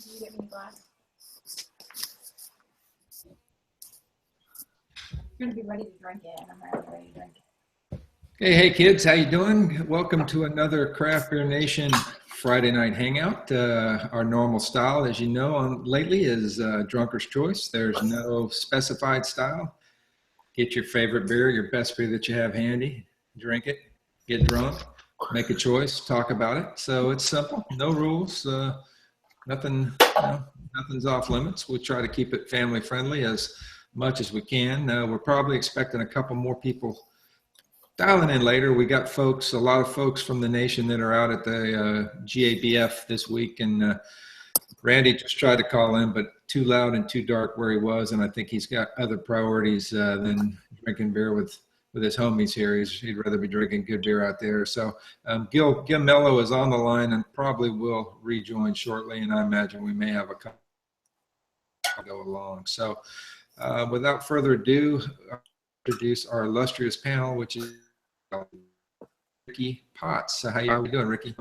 you get me a glass? I'm gonna be ready to drink it, and I'm not ready to drink it. Hey kids, how you doing? Welcome to another Craft Beer Nation Friday night hangout. Our normal style, as you know, lately is Drunker's Choice. There's no specified style. Get your favorite beer, your best beer that you have handy, drink it, get drunk, make a choice, talk about it. So it's simple, no rules, nothing, nothing's off limits. We try to keep it family friendly as much as we can. We're probably expecting a couple more people dialing in later. We got a lot of folks from the nation that are out at the GABF this week, and Randy just tried to call in, but too loud and too dark where he was, and I think he's got other priorities than drinking beer with his homies here. He'd rather be drinking good beer out there. So Gil Mello is on the line and probably will rejoin shortly, and I imagine we may have a couple go along. So without further ado, I'll introduce our illustrious panel, which is Ricky Potts. So how you doing, Ricky?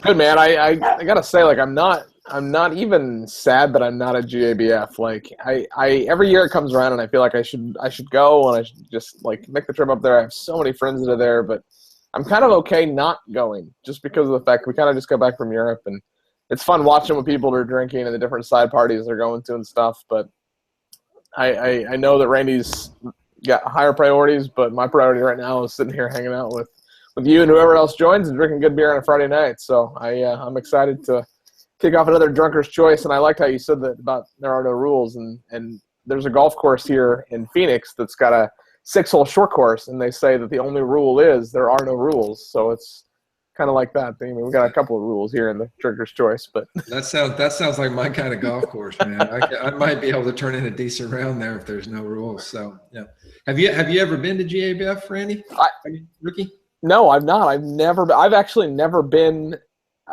Good, man. I gotta say, like, I'm not even sad that I'm not at GABF. Like, I every year it comes around and I feel like I should go, and I should just like make the trip up there. I have so many friends that are there, but I'm kind of okay not going just because of the fact we kind of just got back from Europe, and it's fun watching what people are drinking and the different side parties they're going to and stuff. But I know that Randy's got higher priorities, but my priority right now is sitting here hanging out with you and whoever else joins and drinking good beer on a Friday night. So I'm excited to kick off another Drunker's Choice. And I liked how you said that about there are no rules. And there's a golf course here in Phoenix that's got a 6-hole short course, and they say that the only rule is there are no rules. So it's kind of like that. I mean, we got a couple of rules here in the Drunker's Choice, but that sounds like my kind of golf course, man. I might be able to turn in a decent round there if there's no rules. So yeah, have you ever been to GABF, Randy? Ricky? No, I've not. I've actually never been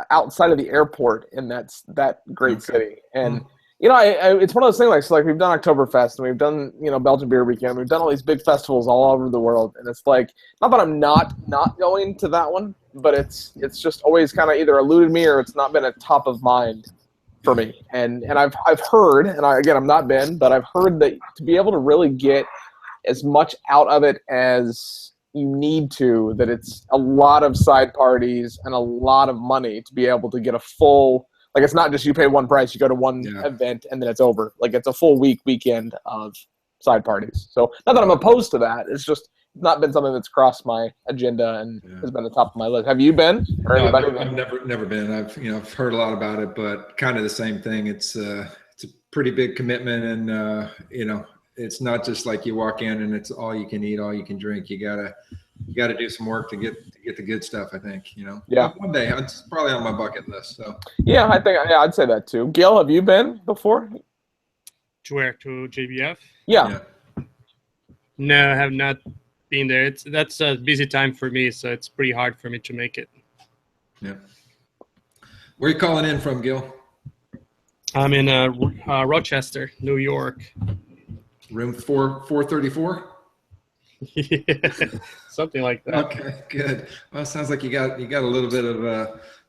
outside of the airport in that great city. And you know, it's one of those things like we've done Oktoberfest and we've done, Belgian Beer Weekend. We've done all these big festivals all over the world, and it's like, not that I'm not going to that one, but it's just always kind of either eluded me or it's not been a top of mind for me. And I've heard, and I'm not been, but I've heard that to be able to really get as much out of it as you need to, that it's a lot of side parties and a lot of money to be able to get a full, like, it's not just you pay one price, you go to one event and then it's over. Like, it's a full weekend of side parties. So not that I'm opposed to that, it's just not been something that's crossed my agenda and has been the top of my list. Have you been? Or no, anybody? I've never been. I've heard a lot about it, but kind of the same thing. It's a pretty big commitment, and it's not just like you walk in and it's all you can eat, all you can drink. You gotta do some work to get the good stuff, I think. Yeah. One day, it's probably on my bucket list. So yeah, I think I'd say that too. Gil, have you been before? To where? To JBF? Yeah. No, I have not been there. That's a busy time for me, so it's pretty hard for me to make it. Yeah. Where are you calling in from, Gil? I'm in Rochester, New York. Room 434? Yeah, something like that. Okay, good. Well, it sounds like you got a little bit of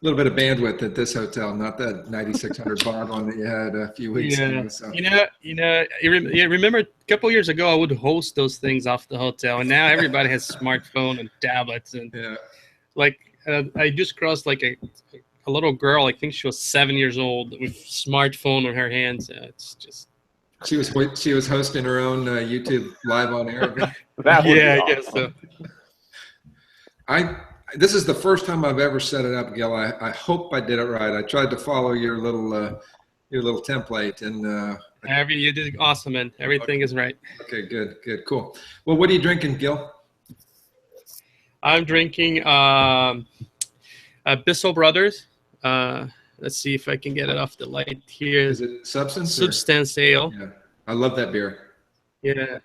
bandwidth at this hotel, not that 9,600 baht one that you had a few weeks ago. So. You remember a couple years ago I would host those things off the hotel, and now everybody has smartphone and tablets, and I just crossed like a little girl. I think she was 7 years old with smartphone on her hands. It's just. She was hosting her own YouTube live on air. I guess so. This is the first time I've ever set it up, Gil. I hope I did it right. I tried to follow your little template, and you did awesome, man. Everything is right. Okay, good, cool. Well, what are you drinking, Gil? I'm drinking Bissell Brothers. Let's see if I can get it off the light here. Is it Substance? Substance Ale. Yeah, I love that beer. Yeah,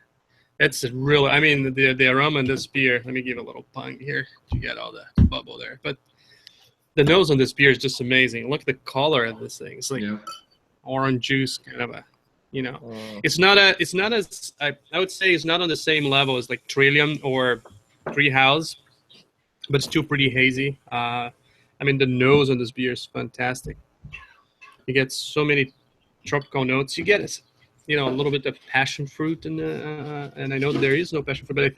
it's really. I mean, the aroma in this beer. Let me give a little pung here to get all the bubble there. But the nose on this beer is just amazing. Look at the color of this thing. It's like orange juice, kind of a. It's not as. I would say it's not on the same level as like Trillium or Treehouse, but it's still pretty hazy. I mean, the nose on this beer is fantastic. You get so many tropical notes. You get a little bit of passion fruit, and I know there is no passion fruit, but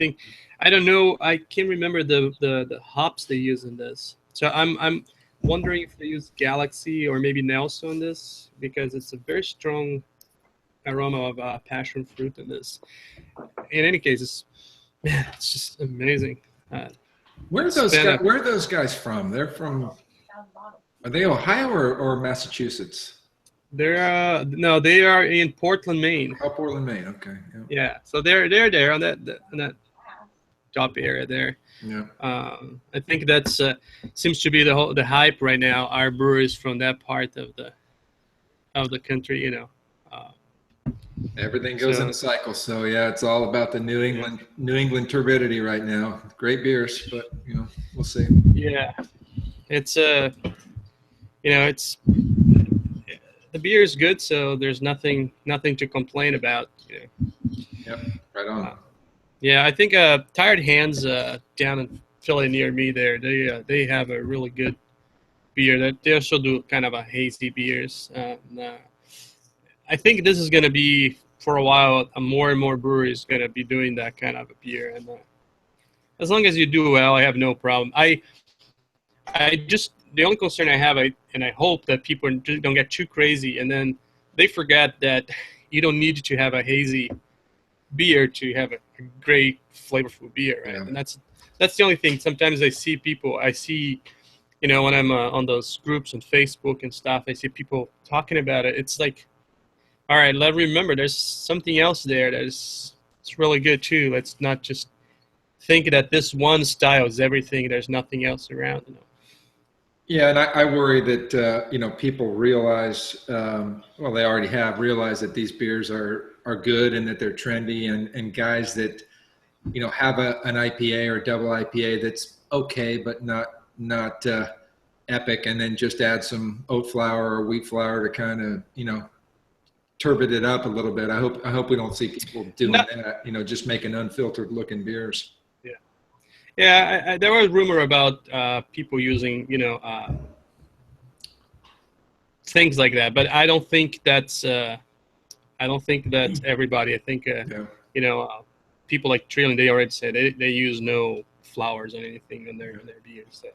I don't know. I can't remember the hops they use in this. So I'm wondering if they use Galaxy or maybe Nelson in this, because it's a very strong aroma of passion fruit in this. In any case, it's just amazing. Where are those guys from? They're from. Are they Ohio or Massachusetts? No, they are in Portland, Maine. Oh, Portland, Maine. Okay. Yeah. So they're there on that top area there. Yeah. I think that's seems to be the hype right now. Our breweries from that part of the country, Everything goes in a cycle. So yeah, it's all about the New England turbidity right now. Great beers, but we'll see. Yeah, it's it's the beer is good, so there's nothing to complain about. Yep, right on. Yeah, I think Tired Hands down in Philly near me there, they have a really good beer. That they also do kind of a hazy beers. I think this is going to be, for a while, more and more breweries going to be doing that kind of a beer. And as long as you do well, I have no problem. The only concern I have, and I hope that people don't get too crazy, and then they forget that you don't need to have a hazy beer to have a great flavorful beer, right? Yeah. And that's the only thing. Sometimes I see when I'm on those groups on Facebook and stuff, I see people talking about it. It's like, all right, let's remember there's something else there it's really good too. Let's not just think that this one style is everything. There's nothing else around. Yeah, and I worry that people realize, they already have realized that these beers are good and that they're trendy, and guys that have an IPA or double IPA that's okay but not epic, and then just add some oat flour or wheat flour to kind of turbid it up a little bit. I hope we don't see people doing that. Just making unfiltered looking beers. Yeah, there was rumor about people using, things like that, but I don't think that's everybody. I think people like Trillion, they already said they use no flours or anything in their beers. So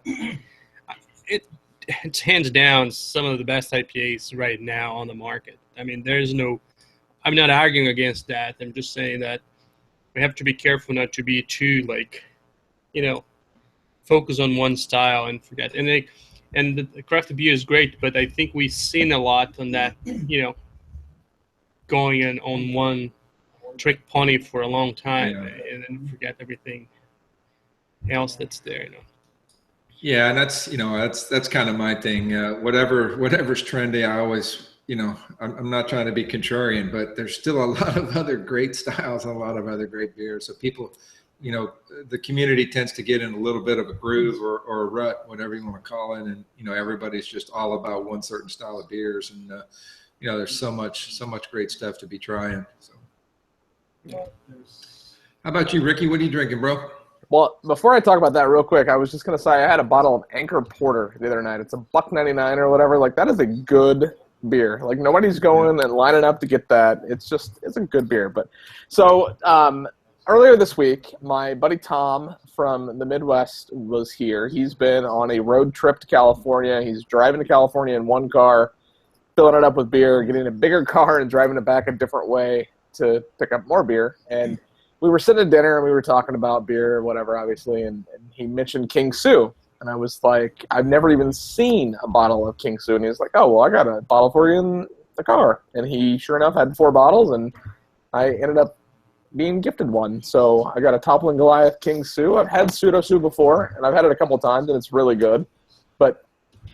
it's hands down some of the best IPAs right now on the market. I mean, I'm not arguing against that. I'm just saying that we have to be careful not to be too focus on one style and forget. And the craft beer is great, but I think we've seen a lot on that, going on one trick pony for a long time, and then forget everything else that's there. Yeah, and that's kind of my thing. Whatever's trendy, I always, I'm not trying to be contrarian, but there's still a lot of other great styles and a lot of other great beers. So people, the community tends to get in a little bit of a groove or a rut, whatever you want to call it, and everybody's just all about one certain style of beers, and there's so much great stuff to be trying. So, how about you, Ricky? What are you drinking, bro? Well, before I talk about that real quick, I was just going to say I had a bottle of Anchor Porter the other night. It's $1.99 or whatever. Like, that is a good beer. Like, nobody's going and lining up to get that. It's a good beer. But so earlier this week, my buddy Tom from the Midwest was here. He's been on a road trip to California. He's driving to California in one car, filling it up with beer, getting a bigger car and driving it back a different way to pick up more beer. And we were sitting at dinner and we were talking about beer or whatever, obviously, and he mentioned King Sue. And I was like, I've never even seen a bottle of King Sue. And he was like, oh, well, I got a bottle for you in the car. And he, sure enough, had 4 bottles, and I ended up being gifted one. So I got a Toppling Goliath King Sue. I've had Pseudo Sue before, and I've had it a couple times, and it's really good. But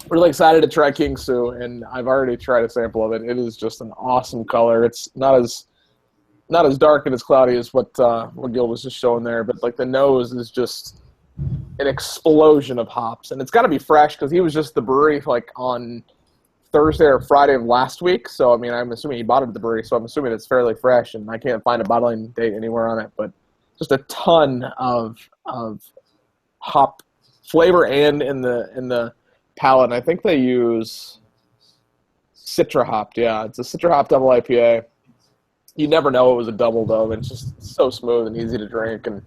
really excited to try King Sue, and I've already tried a sample of it. It is just an awesome color. It's not as dark and as cloudy as what Gil was just showing there, but like the nose is just an explosion of hops, and it's got to be fresh because he was just at the brewery like on Thursday or Friday of last week. So I mean, I'm assuming he bought it at the brewery, so I'm assuming it's fairly fresh, and I can't find a bottling date anywhere on it. But just a ton of hop flavor and in the palate. And I think they use Citra hopped. Yeah, it's a Citra hop double IPA. You never know it was a double though. It's just so smooth and easy to drink, and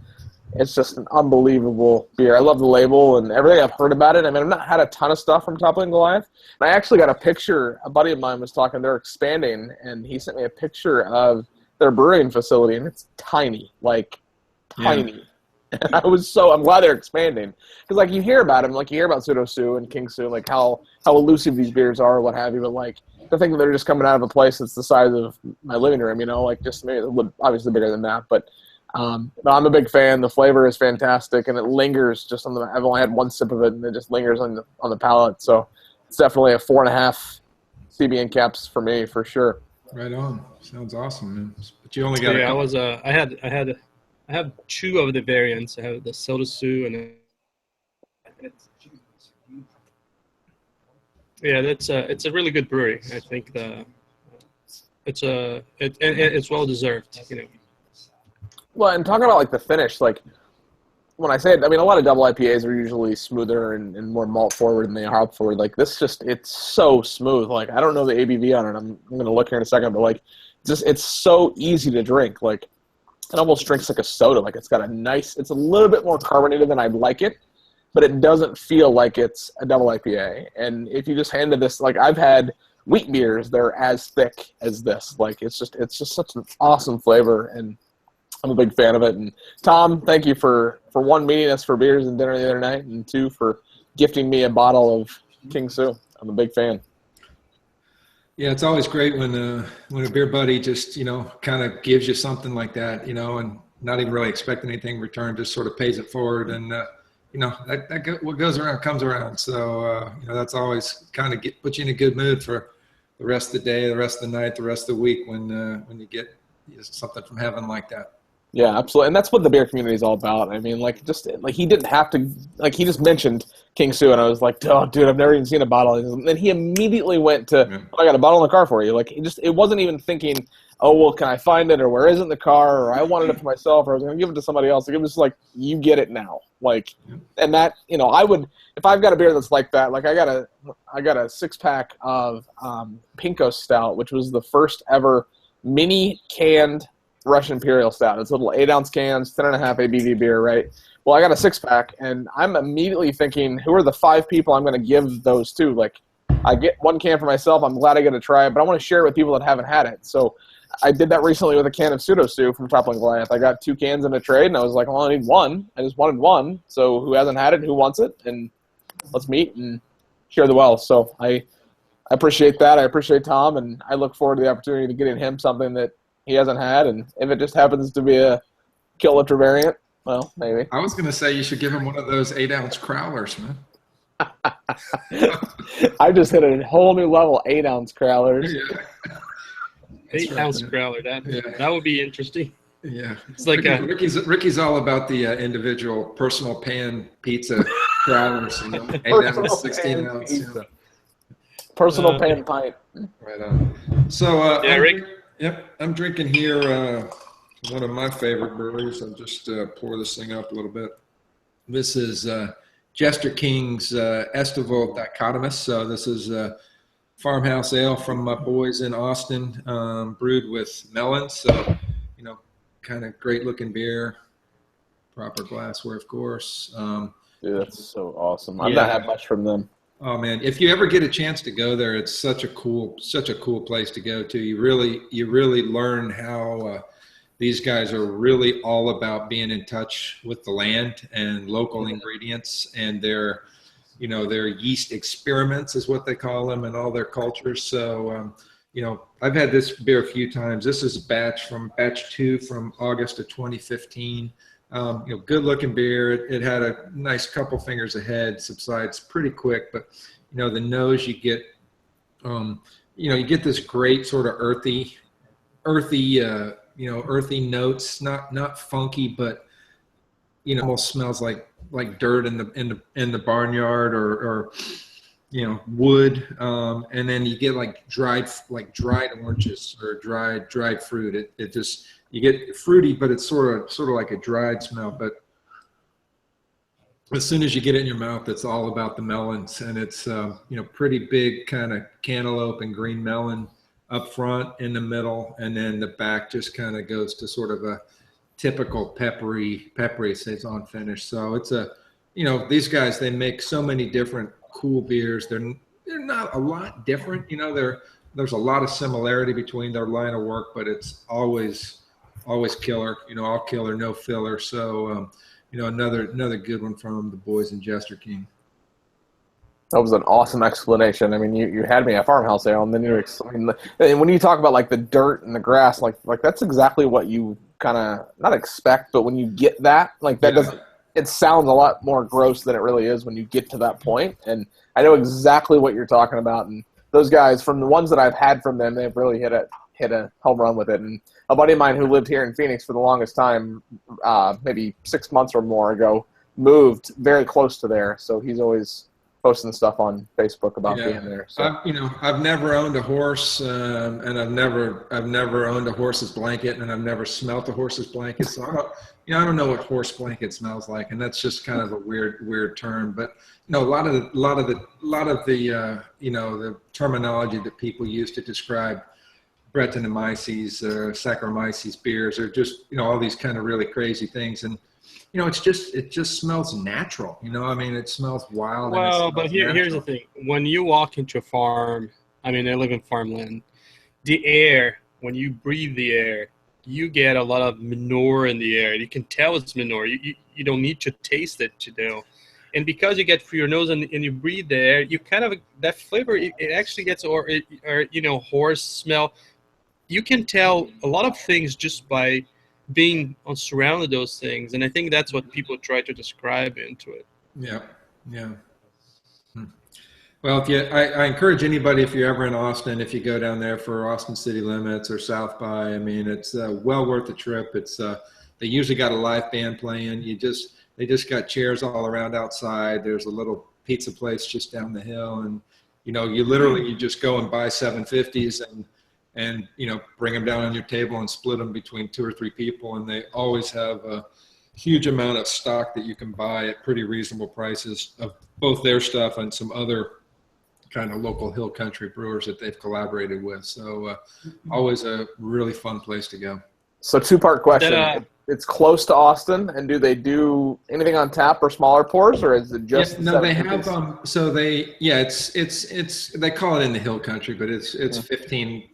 it's just an unbelievable beer. I love the label and everything I've heard about it. I mean, I've not had a ton of stuff from Toppling Goliath. And I actually got a picture. A buddy of mine was talking. They're expanding, and he sent me a picture of their brewing facility, and it's tiny, like tiny. Yeah. And I'm glad they're expanding, because like you hear about them, like you hear about Pseudo Sue and King Sue, like how elusive these beers are, or what have you. But like to think that they're just coming out of a place that's the size of my living room, you know, like just maybe obviously bigger than that, but I'm a big fan. The flavor is fantastic, and it lingers just on the. I've only had one sip of it, and it just lingers on the palate. So it's definitely a 4.5 CBN caps for me for sure. Right on. Sounds awesome, man. But you only got. Yeah, I have 2 of the variants. I have the Soda Sue and. Yeah, it's a really good brewery. I think it's well deserved. You know. Well, and talking about like the finish, like when I say it, I mean a lot of double IPAs are usually smoother and more malt forward than they are hop forward. Like this, it's so smooth. Like I don't know the ABV on it. I'm gonna look here in a second, but like it's so easy to drink. Like it almost drinks like a soda. Like it's got it's a little bit more carbonated than I'd like it, but it doesn't feel like it's a double IPA. And if you just handed this, like I've had wheat beers, they're as thick as this. Like it's just such an awesome flavor, and I'm a big fan of it. And Tom, thank you for one, meeting us for beers and dinner the other night, and 2, for gifting me a bottle of King Sue. I'm a big fan. Yeah, it's always great when a beer buddy just, you know, kind of gives you something like that, you know, and not even really expecting anything in return, just sort of pays it forward. And, you know, what goes around comes around. So, you know, that's always kind of puts you in a good mood for the rest of the day, the rest of the night, the rest of the week when you get something from heaven like that. Yeah, absolutely. And that's what the beer community is all about. I mean, like, just like he didn't have to, like, he just mentioned King Sue, and I was like, oh, dude, I've never even seen a bottle. And then he immediately went to, I got a bottle in the car for you. Like, it wasn't even thinking, oh, well, can I find it, or where is it in the car, or I wanted it for myself, or I was going to give it to somebody else. Like, it was like, you get it now. Like, and that, you know, I would, if I've got a beer that's like that, like I got a 6-pack of Pinko Stout, which was the first ever mini canned Russian Imperial Stout. It's little 8-ounce cans, 10.5 ABV beer, right? Well, I got a 6-pack, and I'm immediately thinking, who are the 5 people I'm going to give those to? Like, I get 1 can for myself. I'm glad I get to try it, but I want to share it with people that haven't had it. So I did that recently with a can of Pseudo Sue from Toppling Goliath. I got 2 cans in a trade, and I was like, well, I need 1. I just wanted 1. So who hasn't had it? Who wants it? And let's meet and share the wealth. So I appreciate that. I appreciate Tom, and I look forward to the opportunity to getting him something that he hasn't had, and if it just happens to be a kill lifter variant, well, maybe. I was going to say you should give him one of those 8-ounce crowlers, man. I just hit a whole new level, 8-ounce crowlers. Yeah. 8-ounce crowler, that would be interesting. Yeah, it's like Ricky's all about the individual personal pan pizza crowlers, you know, 8-ounce, 16-ounce. You know. Personal pan pint. Right on. So, yeah, Rick. Yep, I'm drinking here one of my favorite breweries. I'll just pour this thing up a little bit. This is Jester King's Estival Dichotomous. So this is farmhouse ale from my boys in Austin, brewed with melons. So, you know, kind of great looking beer, proper glassware, of course. Dude, that's so awesome. I've not had much from them. Oh man, if you ever get a chance to go there, it's such a cool place to go to. You really learn how these guys are really all about being in touch with the land and local ingredients, and their yeast experiments is what they call them, and all their cultures. So, you know, I've had this beer a few times. This is a batch 2 from August of 2015. You know, good looking beer. It had a nice couple fingers ahead, subsides pretty quick, but you know, the nose you get, you get this great sort of earthy, earthy notes, not funky, but you know, almost smells like dirt in the barnyard or you know, wood. And then you get like dried oranges or dried fruit. It just, you get fruity, but it's sort of like a dried smell. But as soon as you get it in your mouth, it's all about the melons, and it's pretty big kind of cantaloupe and green melon up front, in the middle, and then the back just kind of goes to sort of a typical peppery saison finish. So it's these guys, they make so many different cool beers. They're not a lot different. There's a lot of similarity between their line of work, but it's always killer. All killer, no filler. So another good one from the boys in Jester King. That was an awesome explanation. I mean, you had me at Farmhouse Ale, and then and when you talk about like the dirt and the grass, like that's exactly what you kind of not expect, but when you get that, like that doesn't. It sounds a lot more gross than it really is when you get to that point. And I know exactly what you're talking about. And those guys, from the ones that I've had from them, they've really hit a home run with it. And a buddy of mine who lived here in Phoenix for the longest time, maybe 6 months or more ago, moved very close to there. So he's always posting stuff on Facebook about being there. So. I've never owned a horse, and I've never owned a horse's blanket, and I've never smelt a horse's blanket. So I don't know what horse blanket smells like, and that's just kind of a weird term. But a lot of the the terminology that people use to describe Brettanomyces or Saccharomyces beers are just all these kind of really crazy things. And it just smells natural. It smells wild. Well, but here's the thing: when you walk into a farm, I live in farmland. The air, when you breathe the air, you get a lot of manure in the air. You can tell it's manure. You don't need to taste it to know. And because you get through your nose and you breathe the air, you kind of that flavor. It actually gets or horse smell. You can tell a lot of things just by being surrounded those things, and I think that's what people try to describe into it. Yeah. Well, I encourage anybody, if you're ever in Austin, if you go down there for Austin City Limits or South by, it's well worth the trip. It's they usually got a live band playing. They just got chairs all around outside. There's a little pizza place just down the hill, and you just go and buy 750s and bring them down on your table and split them between 2 or 3 people, and they always have a huge amount of stock that you can buy at pretty reasonable prices of both their stuff and some other kind of local hill country brewers that they've collaborated with. So always a really fun place to go. So 2-part question. It's close to Austin, and do they do anything on tap or smaller pours, or is it just? No, they have. It's they call it in the hill country, but it's 15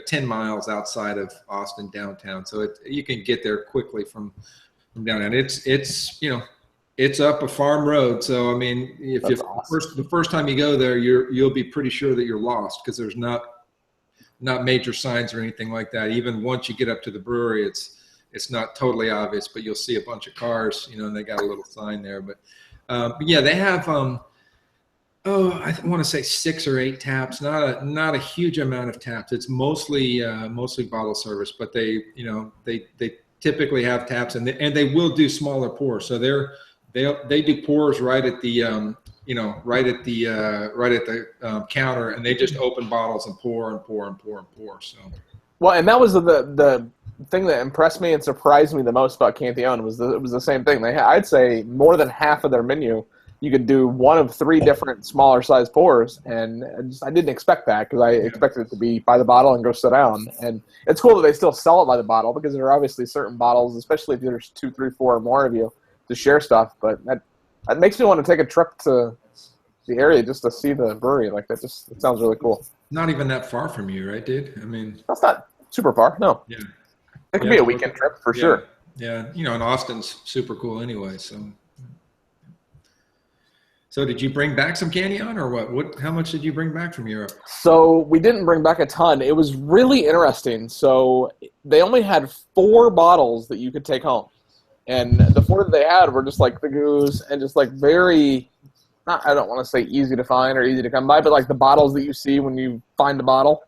10 miles outside of Austin downtown. So you can get there quickly from downtown. It's up a farm road. So if the first time you go there, you'll be pretty sure that you're lost, because there's not major signs or anything like that. Even once you get up to the brewery, it's not totally obvious, but you'll see a bunch of cars, and they got a little sign there. But they have, I want to say 6 or 8 taps, not a huge amount of taps. It's mostly bottle service, but they typically have taps, and they will do smaller pours. So they do pours right at the counter, and they just open bottles and pour and pour and pour and pour. So. Well, and that was the thing that impressed me and surprised me the most about Cantillon it was the same thing. I'd say more than half of their menu, you could do one of 3 different smaller size pours, and I didn't expect that, because I expected it to be by the bottle and go sit down. And it's cool that they still sell it by the bottle, because there are obviously certain bottles, especially if there's 2, 3, 4 or more of you, to share stuff. But that makes me want to take a trip to the area just to see the brewery. Like it sounds really cool. Not even that far from you, right, dude? That's not super far. No. Yeah. It could be a weekend trip for sure. Yeah. And Austin's super cool anyway. So did you bring back some Cantillon, or what? How much did you bring back from Europe? So we didn't bring back a ton. It was really interesting. So they only had 4 bottles that you could take home. And the 4 that they had were just like the Goose, and just like very, I don't want to say easy to find or easy to come by, but like the bottles that you see when you find a bottle,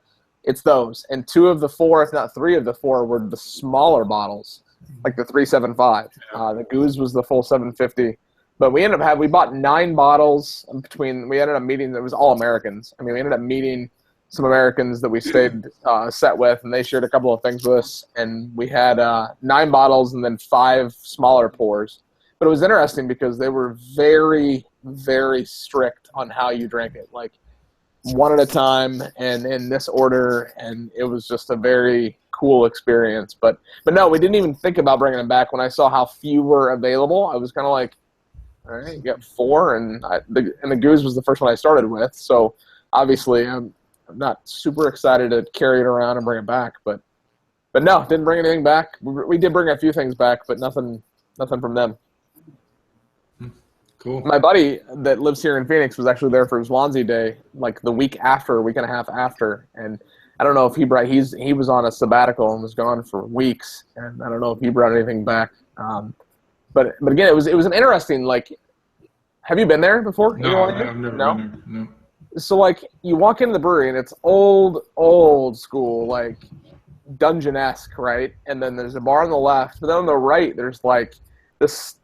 it's those. And 2 of the 4, if not 3 of the 4, were the smaller bottles, like the 375. The Goose was the full 750. But we bought 9 bottles we ended up meeting, it was all Americans. We ended up meeting some Americans that we stayed set with, and they shared a couple of things with us. And we had 9 bottles and then 5 smaller pours. But it was interesting because they were very, very strict on how you drank it, like one at a time and in this order, and it was just a very cool experience. But no, we didn't even think about bringing them back. When I saw how few were available, I was kind of like, all right, you got 4, and the Goose was the first one I started with. So obviously, I'm not super excited to carry it around and bring it back. But no, didn't bring anything back. We did bring a few things back, but nothing from them. Cool. My buddy that lives here in Phoenix was actually there for Swansea Day, like the week after, a week and a half after, and I don't know if he was on a sabbatical and was gone for weeks, and I don't know if he brought anything back. But again, it was an interesting, like, have you been there before? No, I've never been there. No. So like you walk into the brewery and it's old school, like dungeon-esque, right? And then there's a bar on the left, but then on the right there's like this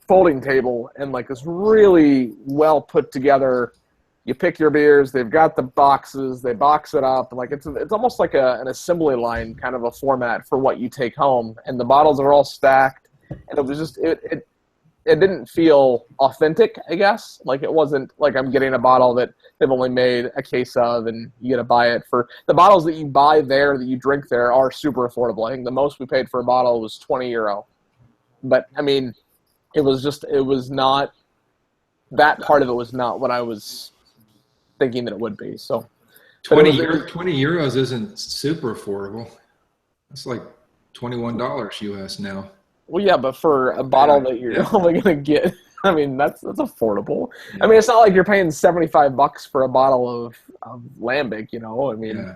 folding table and like this really well put together. You pick your beers. They've got the boxes. They box it up. Like it's almost like an assembly line kind of a format for what you take home. And the bottles are all stacked. And it was just it didn't feel authentic, I guess. Like it wasn't like I'm getting a bottle that they've only made a case of and you got to buy it. For the bottles that you buy there, that you drink there, are super affordable. I think the most we paid for a bottle was €20. But I mean, it was not, that part of it was not what I was thinking that it would be. So 20 euros isn't super affordable. It's like $21 US now. Well, yeah, but for a bottle that you're only going to get, I mean, that's affordable. Yeah. I mean, it's not like you're paying $75 for a bottle of Lambic, you know? I mean,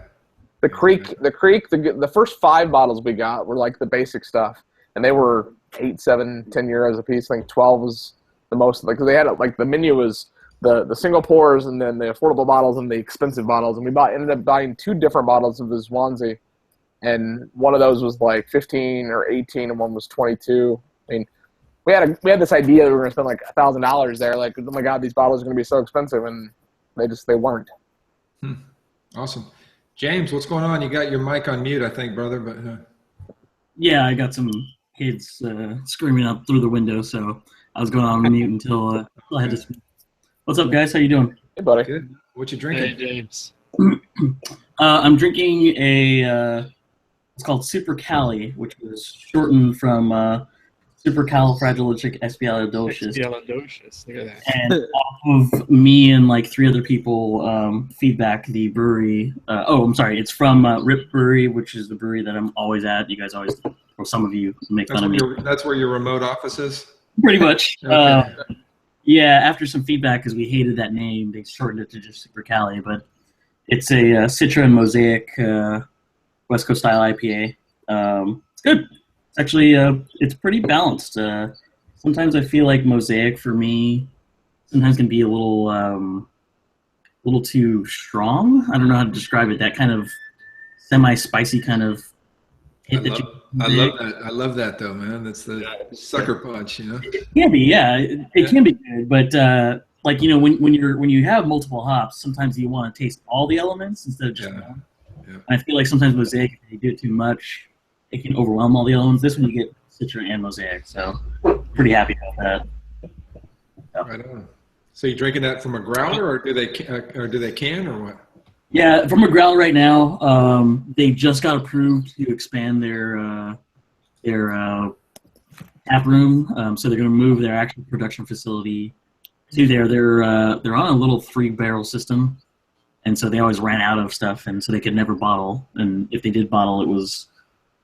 the Creek, the first 5 bottles we got were like the basic stuff, and they were 8, 7, 10 euros a piece. I think 12 was the most, like, they had like the menu was the single pours and then the affordable bottles and the expensive bottles, and we ended up buying 2 different bottles of the Swansea. And one of those was like 15 or 18, and one was 22. I mean, we had this idea that we were going to spend like $1,000 there. Like, oh my God, these bottles are going to be so expensive, and they weren't. Awesome, James, what's going on? You got your mic on mute, I think, brother. But yeah, I got some kids screaming up through the window, so I was going on mute until I had to speak. What's up, guys? How you doing? Hey, buddy. Good. What you drinking? Hey, James. I'm drinking a. It's called Super Cali, which was shortened from Supercalifragilisticexpialidocious. Expialidocious. Look at that. And off of me and like 3 other people feedback, the brewery. I'm sorry. It's from Rip Brewery, which is the brewery that I'm always at. You guys always, or some of you, make fun of me. That's where your remote office is? Pretty much. Okay. Yeah, after some feedback, because we hated that name, they shortened it to just Super Cali. But it's a Citra and Mosaic West Coast style IPA. It's good. It's actually it's pretty balanced. Sometimes I feel like Mosaic for me sometimes can be a little too strong. I don't know how to describe it. That kind of semi-spicy kind of hit I love that. I love that though, man. That's the sucker punch, you know. It can be, yeah. It can be good, but like, you know, when you have multiple hops, sometimes you want to taste all the elements instead of just one. Yeah. I feel like sometimes Mosaic, if you do it too much, it can overwhelm all the elements. This one you get Citra and Mosaic, so pretty happy about that. So. Right on. So you drinking that from a growler, or do they can, or what? Yeah, from a growler right now. They just got approved to expand their tap room, so they're going to move their actual production facility to there. They're on a little 3-barrel system. And so they always ran out of stuff, and so they could never bottle. And if they did bottle, it was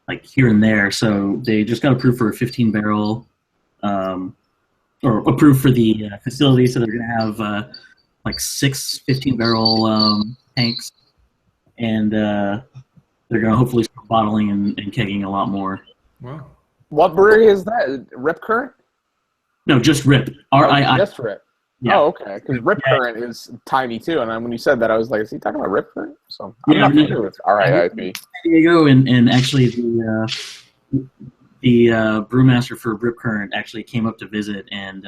like here and there. So they just got approved for a 15-barrel, or approved for the facility. So they're going to have like 6 15-barrel tanks, and they're going to hopefully start bottling and kegging a lot more. Wow. What brewery is that? Rip Current? No, just Rip. R-I-I. Just Rip. Yeah. Oh, okay. Because Rip Current is tiny too, and when you said that, I was like, "Is he talking about Rip Current?" So I'm not familiar with RIIP. San Diego, and actually the brewmaster for Rip Current actually came up to visit, and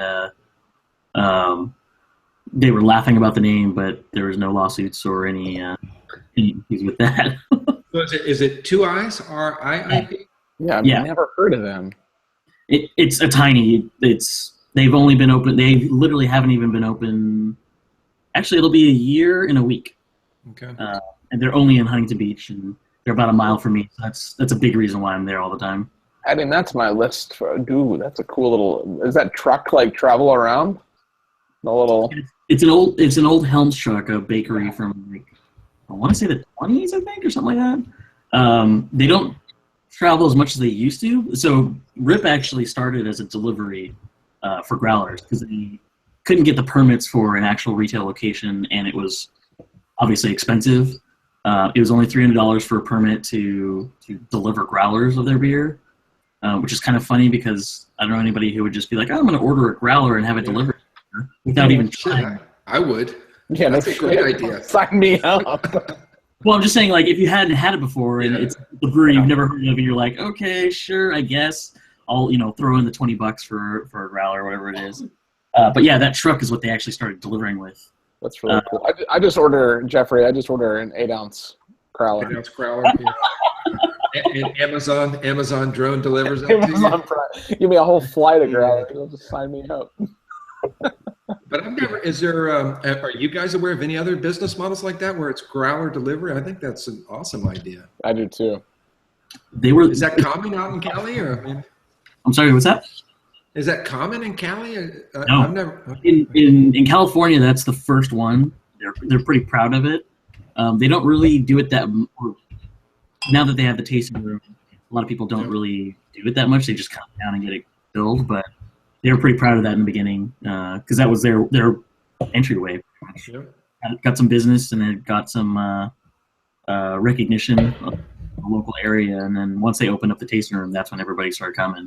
they were laughing about the name, but there was no lawsuits or any issues with that. So is it 2 I's? RIIP? Yeah, I've never heard of them. It's a tiny. It's They've only been open. They literally haven't even been open. Actually, it'll be a year in a week. Okay. And they're only in Huntington Beach, and they're about a mile from me. So that's a big reason why I'm there all the time. Adding that to my list. Dude, that's a cool little. Is that truck like travel around? The little. It's an old Helms truck, a bakery from like I want to say the 20s, I think, or something like that. They don't travel as much as they used to. So Rip actually started as a delivery for growlers because they couldn't get the permits for an actual retail location, and it was obviously expensive. It was only $300 for a permit to deliver growlers of their beer, which is kind of funny because I don't know anybody who would just be like, oh, I'm going to order a growler and have it delivered without even trying. I would. Yeah, that's a great idea. Sign me up. Well, I'm just saying, like, if you hadn't had it before and it's a brewery you've never heard of, and you're like, okay, sure, I guess I'll throw in the $20 for a growler or whatever it is. But yeah, that truck is what they actually started delivering with. That's really cool. I just order, Jeffrey. I just order an 8-ounce growler. 8-ounce growler. And Amazon drone delivers that to you. Give me a whole flight of growlers. They'll just sign me up. But I've never. Is there? Are you guys aware of any other business models like that where it's growler delivery? I think that's an awesome idea. I do too. Is that common out in Cali, or? I'm sorry, what's that? Is that common in Cali? No. I've never. In California, that's the first one. They're pretty proud of it. They don't really do it that. Now that they have the tasting room, a lot of people don't really do it that much. They just come down and get it filled, but they were pretty proud of that in the beginning because that was their entryway. Sure. Got some business and it got some recognition of the local area, and then once they opened up the tasting room, that's when everybody started coming.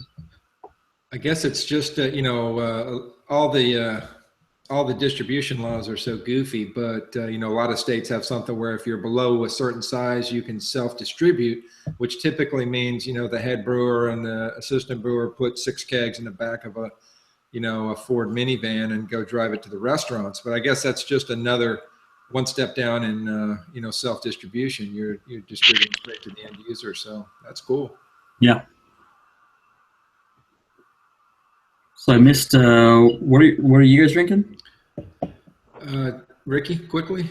I guess it's just all the distribution laws are so goofy, but a lot of states have something where if you're below a certain size, you can self-distribute, which typically means the head brewer and the assistant brewer put 6 kegs in the back of a Ford minivan and go drive it to the restaurants. But I guess that's just another one step down in self-distribution. You're distributing straight to the end user, so that's cool. Yeah. So I missed. What are you guys drinking? Ricky, quickly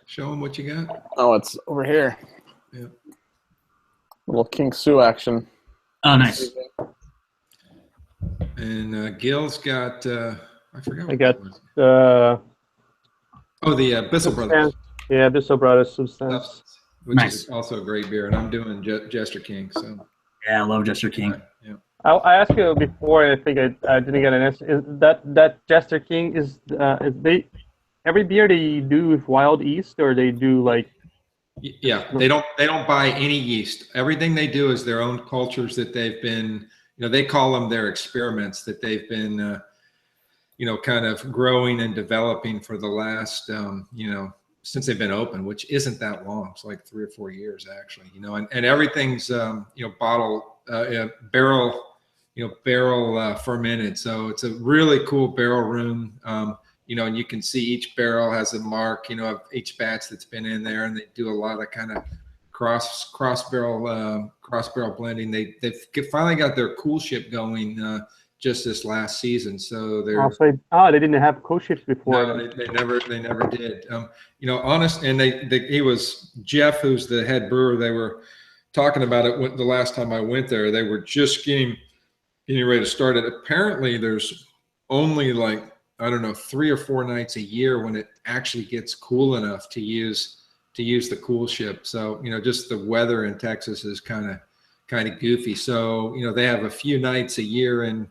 show them what you got. Oh, it's over here. Yeah. Little King Sue action. Oh, nice. And Gil's got. I forgot. I got. The Bissell Brothers. Yeah, Bissell Brothers Substance. Which Nice. is also a great beer, and I'm doing Jester King. So. Yeah, I love Jester King. Yeah. I asked you before, and I think I didn't get an answer. Is that Jester King is they every beer they do with wild yeast, or they do like? Yeah, they don't buy any yeast. Everything they do is their own cultures that they've been. They call them their experiments that they've been, kind of growing and developing for the last, since they've been open, which isn't that long. It's like 3 or 4 years actually. And everything's, bottle, barrel. Barrel fermented. So it's a really cool barrel room. And you can see each barrel has a mark, of each batch that's been in there, and they do a lot of kind of cross barrel blending. They've finally got their cool ship going just this last season. So they're they didn't have cool ships before. No, they never did. Honest, and he was Jeff, who's the head brewer. They were talking about it the last time I went there. They were just getting ready to start it. Apparently there's only 3 or 4 nights a year when it actually gets cool enough to use the cool ship. So just the weather in Texas is kind of goofy. So they have a few nights a year in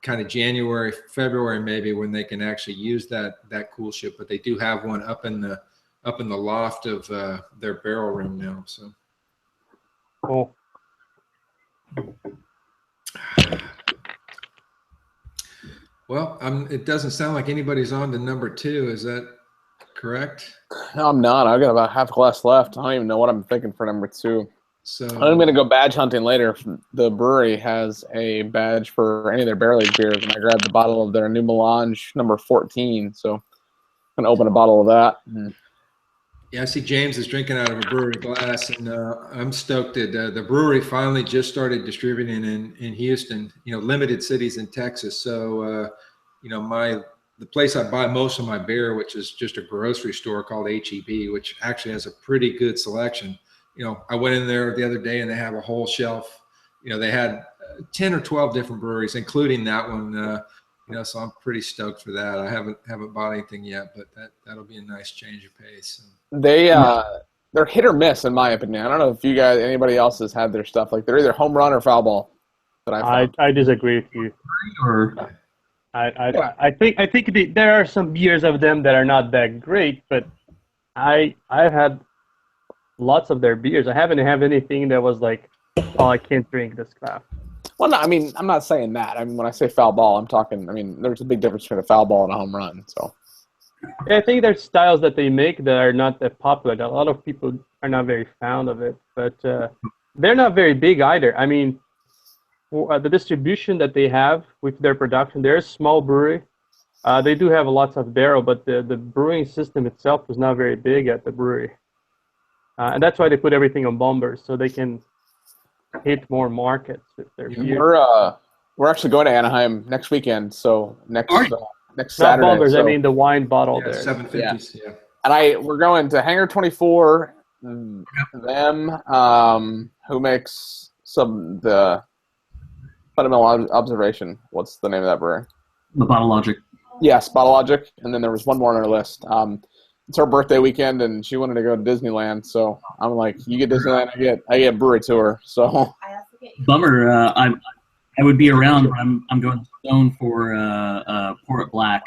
kind of January, February maybe, when they can actually use that cool ship. But they do have one up in the loft of their barrel room now. So Cool. Well, it doesn't sound like anybody's on to number 2. Is that correct? No, I'm not. I've got about half a glass left. I don't even know what I'm thinking for number 2. So I'm going to go badge hunting later. The brewery has a badge for any of their barrel aged beers, and I grabbed a bottle of their new Melange number 14. So I'm going to open a bottle of that. Yeah, I see James is drinking out of a brewery glass, and I'm stoked that the brewery finally just started distributing in Houston, limited cities in Texas. So the place I buy most of my beer, which is just a grocery store called HEB, which actually has a pretty good selection. I went in there the other day and they have a whole shelf. They had 10 or 12 different breweries, including that one. So I'm pretty stoked for that. I haven't bought anything yet, but that'll be a nice change of pace. They're hit or miss in my opinion. I don't know if anybody else has had their stuff. Like they're either home run or foul ball. I disagree with you. Or I think there are some beers of them that are not that great, but I've had lots of their beers. I haven't had anything that was like, oh, I can't drink this crap. Well, no, I mean, I'm not saying that. I mean, when I say foul ball, I'm talking. I mean, there's a big difference between a foul ball and a home run. So. Yeah, I think there's styles that they make that are not that popular. A lot of people are not very fond of it, but they're not very big either. I mean, for, the distribution that they have with their production, they're a small brewery. They do have lots of barrel, but the brewing system itself is not very big at the brewery. And that's why they put everything on bombers, so they can hit more markets with their beer. We're actually going to Anaheim next weekend, so next Not Saturday. bombers, so, I mean the wine bottle there. 750s, yeah. And we're going to Hangar 24, who makes the fundamental observation. What's the name of that brewery? the Bottle Logic. Yes, Bottle Logic, and then there was one more on our list. It's her birthday weekend, and she wanted to go to Disneyland. So I'm like, you get Disneyland, I get brewery tour. So Bummer. I would be around, but I'm going to Stone for Pour It Black.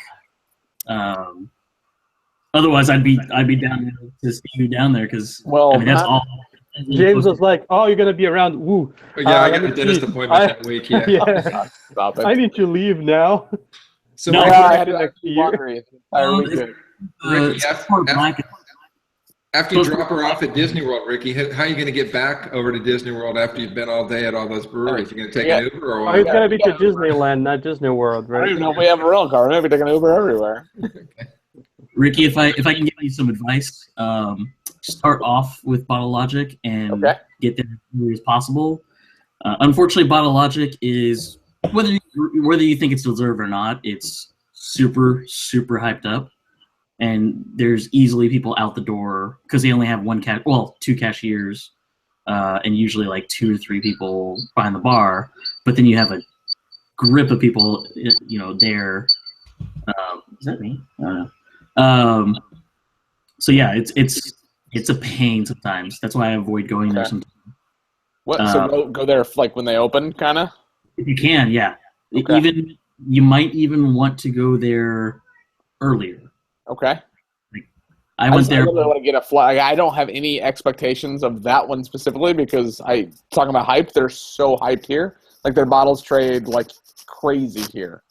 Otherwise, I'd be down to see you down there because that's all. James was like, "Oh, you're gonna be around." Woo. Yeah, I got a dentist appointment that week. Yeah. Yeah. Stop it. I need to leave now. So No, Ricky, I had to actually laundry the entire weekend. after you drop her off at Disney World, Ricky, how are you going to get back over to Disney World after you've been all day at all those breweries? You going to take an Uber or what? He's gonna be to Disneyland, not Disney World, I right? don't even know if we have a rental car. Maybe taking an Uber everywhere. Ricky, if I can give you some advice, start off with Bottle Logic and get there as early as possible. Unfortunately, Bottle Logic is whether you think it's deserved or not, it's super super hyped up, and there's easily people out the door because they only have two cashiers, and usually like 2 or 3 people behind the bar. But then you have a grip of people, there. Is that me? I don't know. So yeah, it's a pain sometimes. That's why I avoid going there sometimes. So go there like when they open, kind of. If you can, yeah. Okay. You might even want to go there earlier. Okay. I went there. I really want to get a flag. I don't have any expectations of that one specifically because talking about hype, they're so hyped here. Like their bottles trade like crazy here.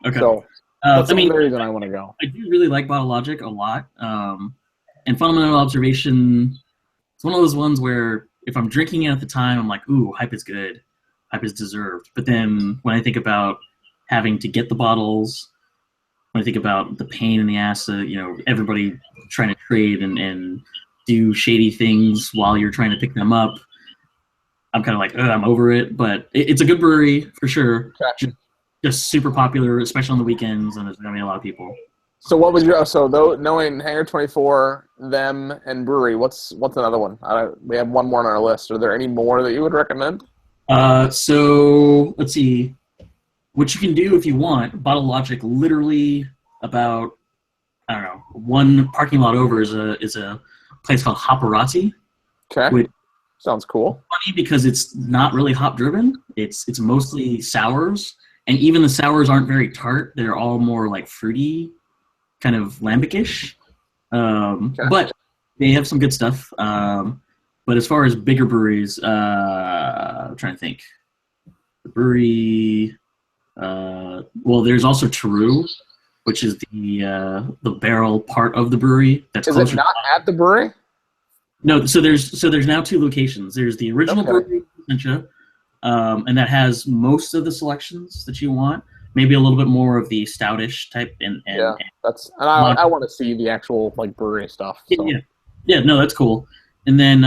Okay. So that's the reason I want to go. I do really like Bottle Logic a lot. And Fundamental Observation, it's one of those ones where if I'm drinking it at the time, I'm like, ooh, hype is good. Hype is deserved. But then when I think about having to get the bottles, when I think about the pain in the ass of, everybody trying to trade and do shady things while you're trying to pick them up, I'm kind of like, I'm over it. But it's a good brewery for sure. Gotcha. Just super popular, especially on the weekends, and there's going to be a lot of people. So what was knowing Hangar 24, them, and brewery, what's another one? We have one more on our list. Are there any more that you would recommend? So let's see. What you can do if you want, Bottle Logic, literally about, I don't know, one parking lot over is a place called Hopperazzi. Okay. Which, sounds cool. Funny because it's not really hop driven. It's mostly sours, and even the sours aren't very tart. They're all more like fruity, kind of lambic-ish. But they have some good stuff. But as far as bigger breweries, I'm trying to think. The brewery, there's also Teru, which is the barrel part of the brewery. Is it not at the brewery? No. So there's now 2 locations. There's the original brewery, and that has most of the selections that you want. Maybe a little bit more of the stoutish type, I want to see the actual like brewery stuff. So. Yeah. No, that's cool. And then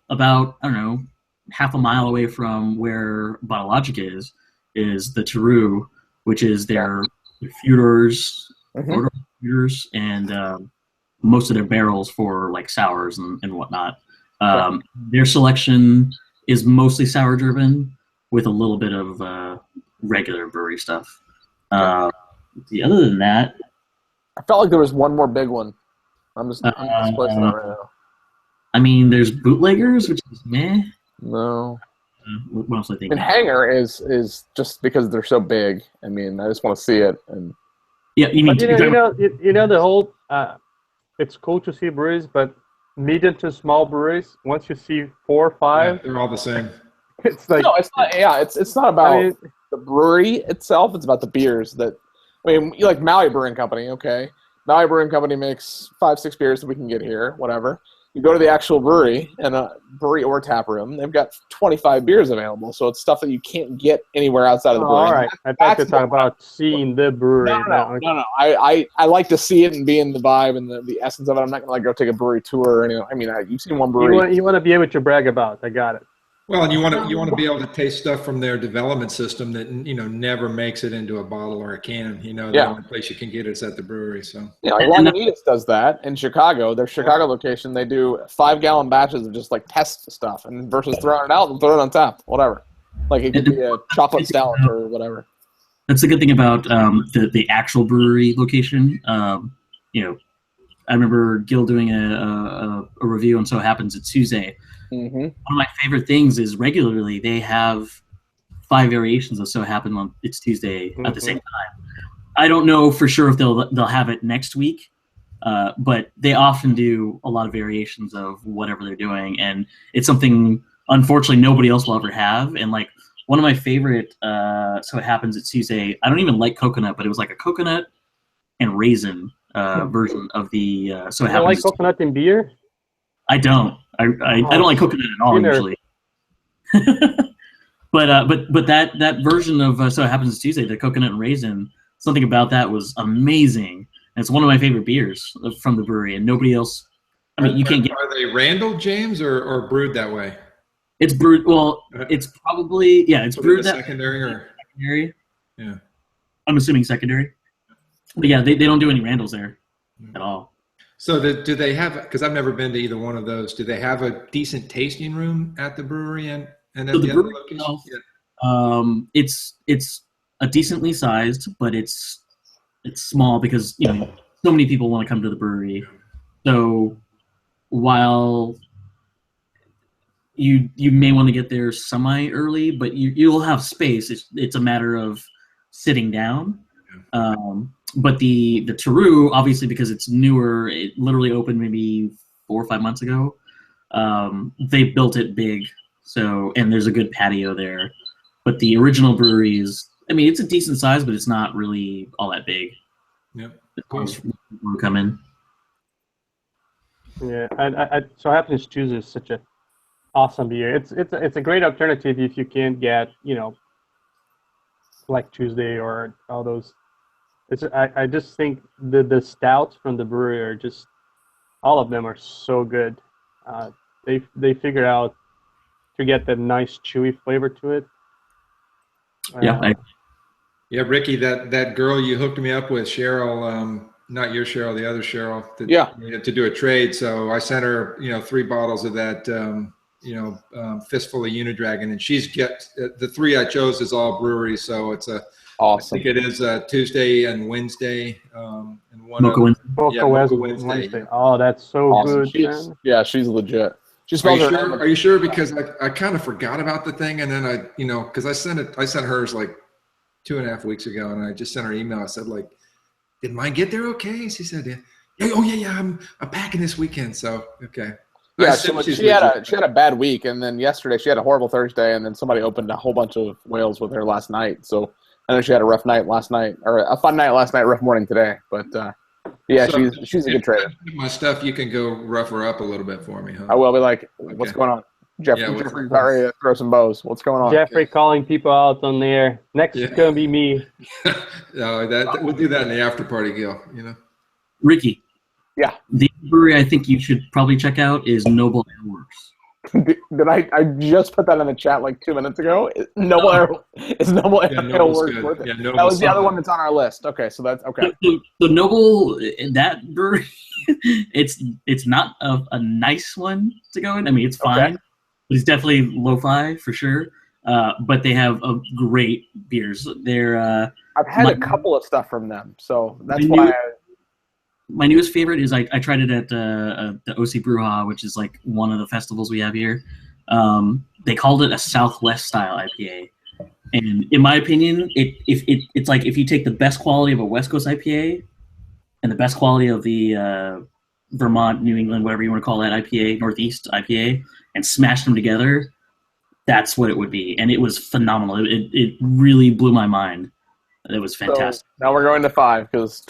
about, I don't know, half a mile away from where Bottle Logic is the Teru, which is their Feudors, Mhm. Feudors, and most of their barrels for like sours and whatnot. Their selection is mostly sour driven with a little bit of regular brewery stuff. Other than that, I felt like there was one more big one. I'm just spacing that right now. I mean, there's bootleggers, which is meh. No. What else I I think? mean, Hanger is just because they're so big. I mean, I just want to see it. And Yeah, you mean But the whole. It's cool to see breweries, but medium to small breweries. Once you see 4 or 5, Yeah, they're all the same. it's like no, it's not. Yeah, it's not about I mean, the brewery itself. It's about the beers that. I mean, you like Maui Brewing Company, okay? Maui Brewing Company makes 5-6 beers that we can get here, whatever. You go to the actual brewery and a brewery or tap room, they've got 25 beers available. So it's stuff that you can't get anywhere outside of the brewery. all right. I thought you were talking about seeing the brewery. No. I like to see it and be in the vibe and the essence of it. I'm not gonna like go take a brewery tour or anything. I mean, you've seen one brewery. You want to be able to brag about. I got it. Well, and you want to be able to taste stuff from their development system that never makes it into a bottle or a can. The only place you can get it is at the brewery. So Yeah, like Lagunitas does that in Chicago. Their Chicago location, they do 5-gallon batches of just like test stuff, and versus throwing it out and throwing it on tap, whatever. Like it could be a chocolate stout or whatever. That's the good thing about the actual brewery location. I remember Gil doing a review on So Happens It's Tuesday. Mm-hmm. One of my favorite things is regularly they have 5 variations of So Happens on It's Tuesday at the same time. I don't know for sure if they'll have it next week, but they often do a lot of variations of whatever they're doing, and it's something unfortunately nobody else will ever have. And like one of my favorite So It Happens It's Tuesday. I don't even like coconut, but it was like a coconut and raisin version of the So It You don't Happens. like coconut in beer? I don't. I don't like coconut at all usually. but that version of So It Happens It's Tuesday, the coconut and raisin, something about that was amazing. And it's one of my favorite beers from the brewery, and nobody else. I mean, you can't get. Are they Randall, James, or brewed that way? It's brewed. Well, it's probably it's brewed that secondary or secondary. Yeah, I'm assuming secondary. But yeah, they don't do any Randalls there at all. So do they have? Because I've never been to either one of those. Do they have a decent tasting room at the brewery and at So the the other brewery locations? itself, it's a decently sized, but it's small because so many people want to come to the brewery. So while you may want to get there semi early, but you'll have space. It's a matter of sitting down. But the Teru, obviously because it's newer, it literally opened maybe 4 or 5 months ago. They built it big, and there's a good patio there. But the original brewery is, I mean, it's a decent size, but it's not really all that big. Yep. Will come in. Yeah, I So Happens Tuesday is such a awesome beer. It's a great alternative if you can't get Black Tuesday or all those. I just think the stouts from the brewery are just, all of them are so good. They figured out to get that nice chewy flavor to it. Yeah, Ricky, that girl you hooked me up with, Cheryl, not your Cheryl, the other Cheryl, to do a trade. So I sent her, 3 bottles of that, fistful of Unidragon, and she's the 3 I chose is all breweries. So it's awesome. I think it is Tuesday and Wednesday, and one Mocha Wednesday. Mocha Wednesday. Oh, that's so awesome. good, man. She's legit. Are you sure? Because I kind of forgot about the thing, and then because I sent hers like 2.5 weeks ago, and I just sent her an email. I said, like, did mine get there okay? She said, yeah. Oh yeah. I'm packing this weekend, so okay. Yeah, she had a bad week, and then yesterday she had a horrible Thursday, and then somebody opened a whole bunch of whales with her last night. So I know she had a rough night last night, or a fun night last night, rough morning today. But she's a good trader. My stuff, you can go rough her up a little bit for me, huh? I will be like, what's going on? Jeffrey's ready to throw some bows. What's going on? Jeffrey calling people out on the air. Next is gonna be me. No, we'll do that in the after party, Gil. Ricky. Yeah. The brewery I think you should probably check out is Noble Ale Works. Did I just put that in the chat like 2 minutes ago? Noble Ale Noble's worth good. worth it. Yeah, That Noble's was the other solid. one that's on our list. Okay, so that's okay. The Noble, that brewery, it's not a nice one to go in. I mean, it's fine, but it's definitely lo-fi for sure. But they have a great beers. They're I've had my- a couple of stuff from them, so that's My why. new- my newest favorite is I tried it at the OC Brewha, which is like one of the festivals we have here. They called it a Southwest style IPA, and in my opinion, it's like if you take the best quality of a West Coast IPA and the best quality of the Vermont, New England, whatever you want to call that IPA, Northeast IPA, and smash them together, that's what it would be. And it was phenomenal. It really blew my mind. It was fantastic. So now we're going to 5 because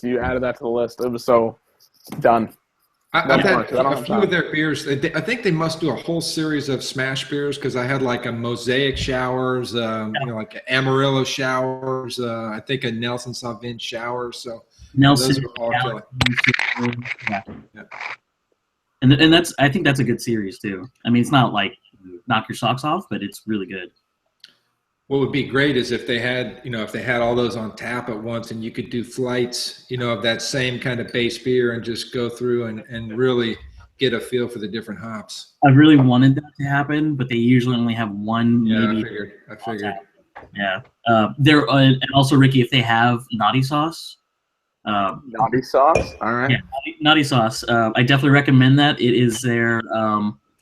you added that to the list. It was so done. I've had I don't a have few time. of their beers. I think they must do a whole series of smash beers because I had like a Mosaic Showers, like a Amarillo Showers. I think a Nelson Sauvin Showers. So Nelson, those are all killer. yeah. Yeah. And I think that's a good series too. I mean, it's not like knock your socks off, but it's really good. What would be great is if they had all those on tap at once and you could do flights, of that same kind of base beer and just go through and really get a feel for the different hops. I really wanted that to happen, but they usually only have one, Yeah, maybe. I figured. Yeah. And also, Ricky, if they have naughty sauce. Naughty sauce? All right. Yeah, naughty sauce. I definitely recommend that. It is their.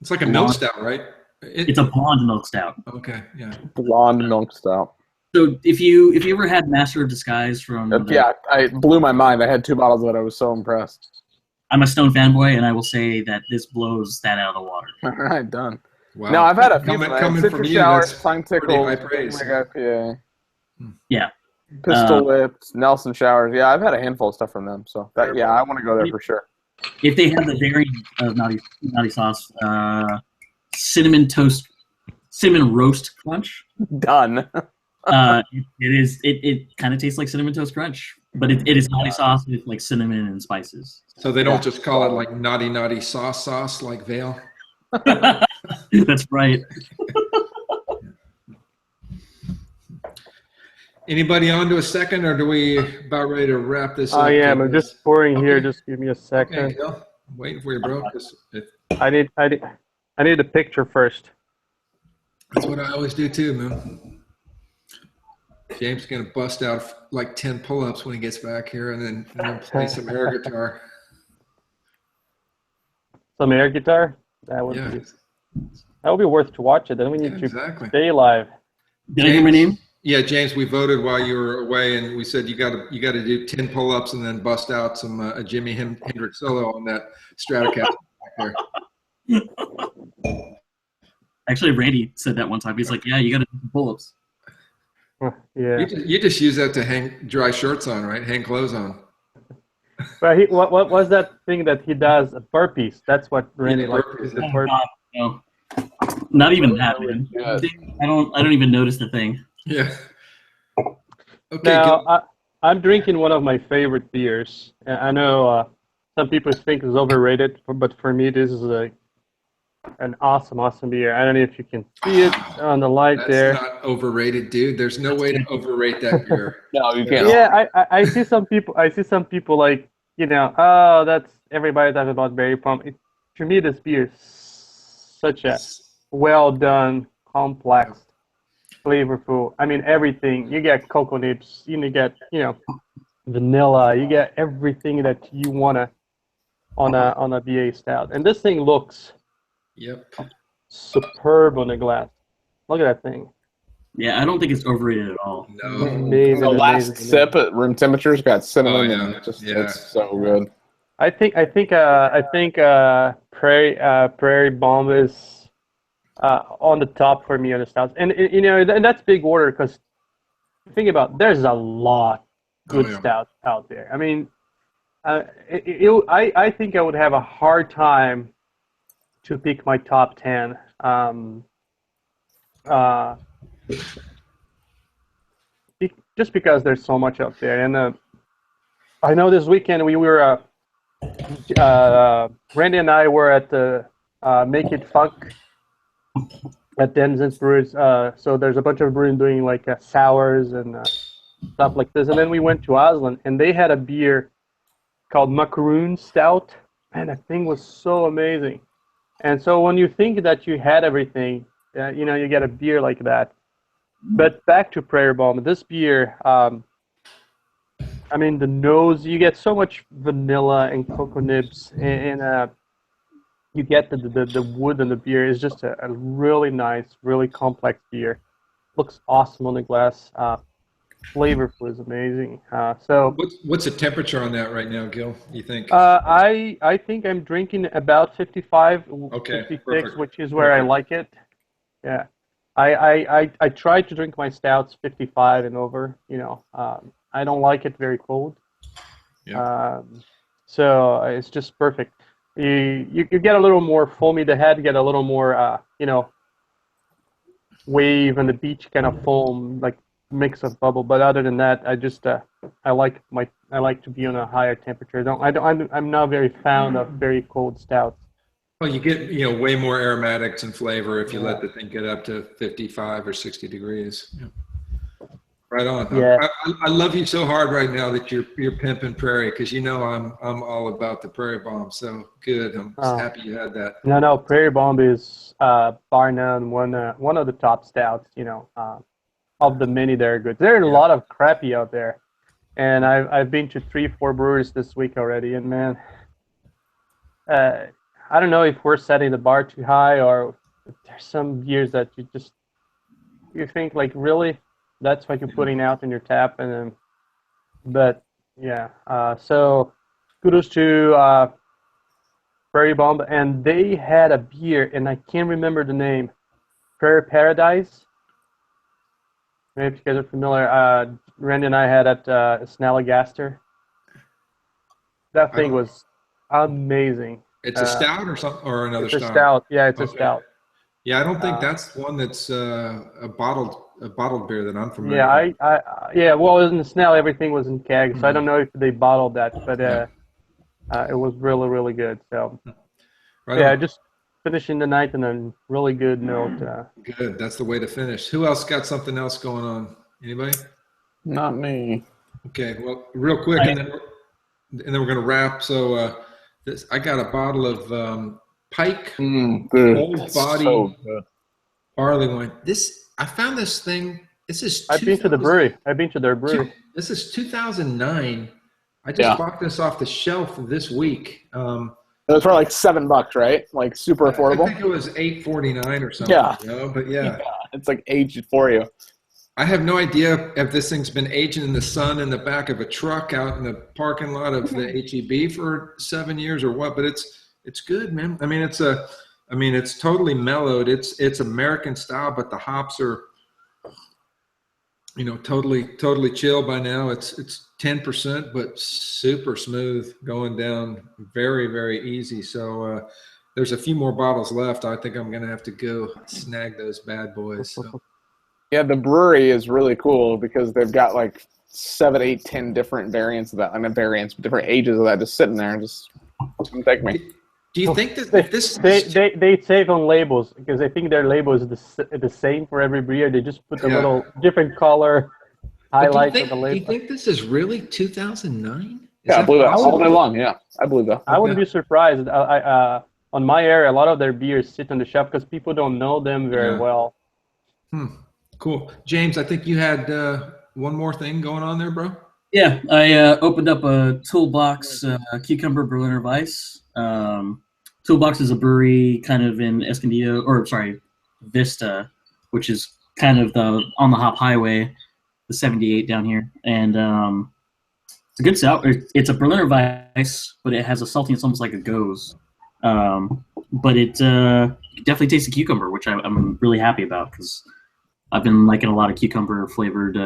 It's like a milk stout, right? It's a blonde milk stout. Okay, yeah. Blonde milk stout. So if you ever had Master of Disguise from I blew my mind. I had 2 bottles of it. I was so impressed. I'm a Stone fanboy, and I will say that this blows that out of the water. All right, done. Wow. No, I've had a few. Coming Citrus from you, Showers, that's Tongue pretty Tickles, high praise. IPA, Yeah. Pistol Whips, Nelson Showers. Yeah, I've had a handful of stuff from them. So I want to go there for sure. If they have the variant of naughty sauce, cinnamon roast crunch. Done. It kind of tastes like cinnamon toast crunch, but it is naughty sauce with like cinnamon and spices. So they don't just call it like naughty sauce like Vale? That's right. Anybody on to a second, or do we about ready to wrap this up? I am. I'm just pouring here. Okay. Just give me a Okay, second. Gil, waiting for you, bro. I need a picture first. That's what I always do too, man. James is gonna bust out like 10 pull-ups when he gets back here, and then play some air guitar. Some air guitar. That would be worth to watch it. Then we need to exactly. stay live. Did I hear my name? Yeah, James, we voted while you were away, and we said you got to do 10 pull-ups and then bust out some a Jimi Hendrix solo on that Stratocaster back there. Actually, Randy said that one time. He's like, "Yeah, you got to do pull-ups." Yeah. You just use that to hang dry shorts on, right? Hang clothes on. But what was that thing that he does? Burpees. That's what Randy likes. burpees, The yeah. burpees. No, not even that, man. Good. I don't even notice the thing. Yeah. Okay. Now, I'm drinking one of my favorite beers. I know some people think it's overrated, but for me, this is an awesome beer. I don't know if you can see it on the light That's there. not overrated, dude. There's no way to overrate that beer. No, you can't. Yeah, I see some people. I see some people like oh, that's everybody talking about berry pump. To me, this beer is such a well done, complex, flavorful. I mean, everything. You get cocoa nibs. You get vanilla. You get everything that you wanna on a BA stout. And this thing looks superb on the glass. Look at that thing. Yeah, I don't think it's overrated at all. No. Amazing, The last amazing. sip at room temperature's got cinnamon, Oh, yeah. and Yeah. it's so good. I think Prairie Bomb is on the top for me on the stouts, and and that's big order because think about there's a lot good stouts out there. I mean, I think I would have a hard time to pick my top 10. Just because there's so much out there, and I know this weekend we were Randy and I were at the Make It Funk at Denzen's Breweries. So there's a bunch of brewers doing like sours and stuff like this. And then we went to Oslan, and they had a beer called Macaroon Stout, and that thing was so amazing. And so when you think that you had everything, you get a beer like that. But back to Prairie Bomb, this beer, I mean, the nose, you get so much vanilla and cocoa nibs, and you get the wood in the beer. Is just a really nice, really complex beer. Looks awesome on the glass. Flavorful is amazing. So What's the temperature on that right now, Gil? You think? I think I'm drinking about 55, Okay, 56, perfect. which is where I like it. Yeah. I try to drink my stouts 55 and over. I don't like it very cold. Yeah. So it's just perfect. You get a little more foamy. The head get a little more wave and the beach kind of foam, like mix of bubble. But other than that, I like to be on a higher temperature. I'm not very fond of very cold stouts. Well, you get way more aromatics and flavor if you Yeah. let the thing get up to 55 or 60 degrees. Yeah. Right on. Yeah. I love you so hard right now that you're pimping Prairie, because I'm all about the Prairie Bomb. So good. I'm Oh. happy you had that. No. Prairie Bomb is bar none one of the top stouts. Of the many that are good. There are a lot of crappy out there, and I've been to 3-4 brewers this week already, and man, I don't know if we're setting the bar too high, or if there's some beers that you think like, really, that's what you're putting out in your tap, and then, but yeah. So kudos to Prairie Bomb, and they had a beer, and I can't remember the name. Prairie Paradise. Maybe if you guys are familiar. Randy and I had at Snallygaster. That thing was amazing. It's a stout or something, or another It's a style? stout. Yeah, it's a Okay. stout. Yeah, I don't think that's one that's a bottled beer that I'm familiar Yeah, with. yeah. Well, in the Snell, everything was in kegs, so I don't know if they bottled that, but Yeah. it was really, really good. So Right yeah, on. just finishing the night on a really good note. Good. That's the way to finish. Who else got something else going on? Anybody? Not me. Okay. Well, real quick, and then we're going to wrap. So I got a bottle of Pike Good. Old Body So good. barley wine. I found this thing. This is I've been to the brewery. I've been to their brewery. This is 2009. I just bought this off the shelf this week. It was for like $7, right? Like super affordable. I think it was $8.49 or something. Yeah. But yeah. It's like aged for you. I have no idea if this thing's been aging in the sun in the back of a truck out in the parking lot of the HEB for 7 years or what, but it's good, man. I mean, it's totally mellowed. It's American style, but the hops are, totally chill by now. It's 10%, but super smooth, going down very, very easy. So there's a few more bottles left. I think I'm gonna have to go snag those bad boys. So. Yeah, the brewery is really cool because they've got like 7, 8, 10 different variants of that. I mean, variants, but different ages of that, just sitting there and just take me. Do you think that if this they save on labels, because I think their label is the same for every brewer. They just put a little different color highlights on the label. Do you think this is really 2009? Yeah, I believe that all day long. Yeah, I believe that. I wouldn't be surprised. On my area, a lot of their beers sit on the shelf because people don't know them very well. Cool. James, I think you had one more thing going on there, bro. Yeah, I opened up a Toolbox Cucumber Berliner Weiss. Toolbox is a brewery kind of in Escondido, Vista, which is kind of on the Hop Highway, the 78 down here. And it's a good stout. It's a Berliner Weiss, but it has a saltiness almost like a Goes. But it definitely tastes the cucumber, which I'm really happy about because I've been liking a lot of cucumber flavored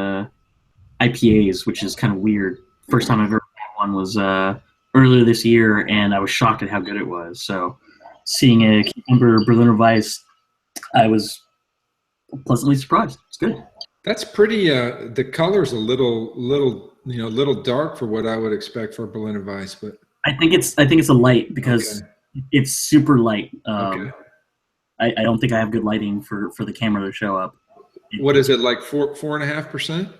IPAs, which is kind of weird. First time I've ever had one was earlier this year, and I was shocked at how good it was. So seeing a cucumber Berliner Weiss, I was pleasantly surprised. It's good. That's pretty. The color's a little dark for what I would expect for Berliner Weiss, but I think it's a light because It's super light. Okay. I don't think I have good lighting for the camera to show up. What is it, like 4.5%?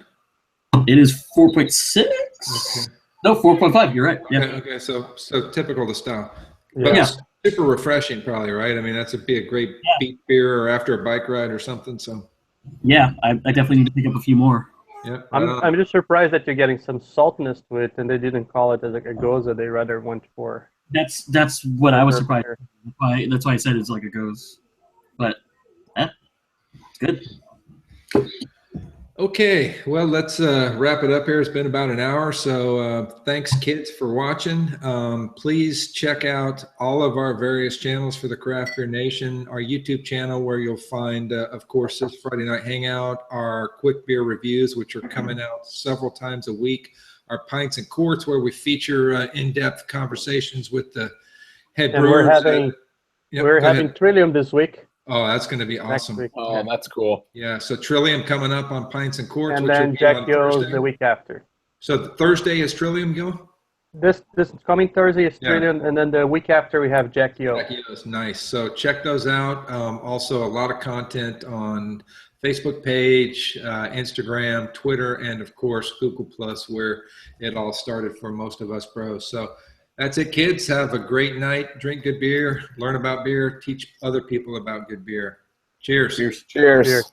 It is 4.6. Okay. No, 4.5. You're right. Yeah. Okay, so typical the style. Yeah. But Yeah. it's super refreshing, probably, right? I mean, that's be a great beach beer or after a bike ride or something. So Yeah, I definitely need to pick up a few more. yeah, right on. I'm just surprised that you're getting some saltness to it, and they didn't call it as like a goza. They rather went for. That's what I was surprised. Sure. That's why I said it's like a goes. But it's good. Okay, well, let's wrap it up here. It's been about an hour, so thanks, kids, for watching. Please check out all of our various channels for the Craft Beer Nation, our YouTube channel, where you'll find, of course, this Friday Night Hangout, our quick beer reviews, which are coming out several times a week, our Pints and Quarts, where we feature in-depth conversations with the head And brewers. we're having Trillium this week. Oh, that's going to be Next awesome. week. Oh, that's cool. Yeah, so Trillium coming up on Pints and Quarts, And which will then be on Jack Yo's Thursday. the week after. So Thursday is Trillium, Gil? This coming Thursday is Yeah. Trillium, and then the week after we have Jack Yo. Jack Yo's, nice. So check those out. Also, a lot of content on Facebook page, Instagram, Twitter, and of course Google Plus, where it all started for most of us pros. So that's it, kids. Have a great night. Drink good beer. Learn about beer. Teach other people about good beer. Cheers. Cheers. Cheers.